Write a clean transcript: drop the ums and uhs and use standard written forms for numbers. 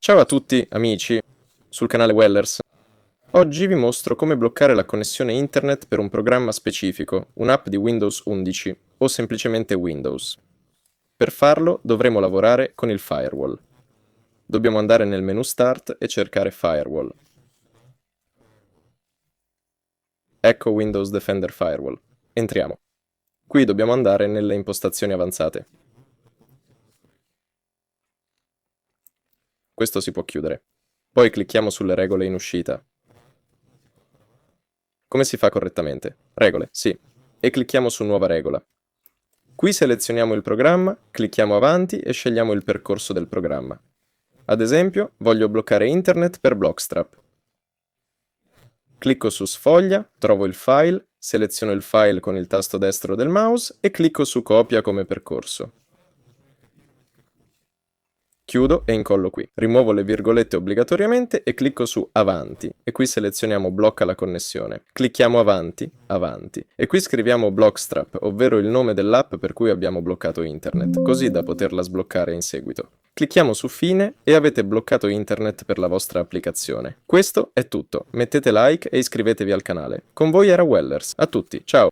Ciao a tutti, amici, sul canale Wellers. Oggi vi mostro come bloccare la connessione internet per un programma specifico, un'app di Windows 11 o semplicemente Windows. Per farlo dovremo lavorare con il firewall. Dobbiamo andare nel menu Start e cercare Firewall. Ecco Windows Defender Firewall. Entriamo. Qui dobbiamo andare nelle impostazioni avanzate. Questo si può chiudere. Poi clicchiamo sulle regole in uscita. Come si fa correttamente? Regole, sì. E clicchiamo su Nuova regola. Qui selezioniamo il programma, clicchiamo avanti e scegliamo il percorso del programma. Ad esempio, voglio bloccare internet per Blockstrap. Clicco su Sfoglia, trovo il file, seleziono il file con il tasto destro del mouse e clicco su Copia come percorso. Chiudo e incollo qui. Rimuovo le virgolette obbligatoriamente e clicco su Avanti. E qui selezioniamo Blocca la connessione. Clicchiamo Avanti, Avanti. E qui scriviamo Blockstrap, ovvero il nome dell'app per cui abbiamo bloccato internet, così da poterla sbloccare in seguito. Clicchiamo su Fine e avete bloccato internet per la vostra applicazione. Questo è tutto. Mettete like e iscrivetevi al canale. Con voi era Wellers. A tutti, ciao!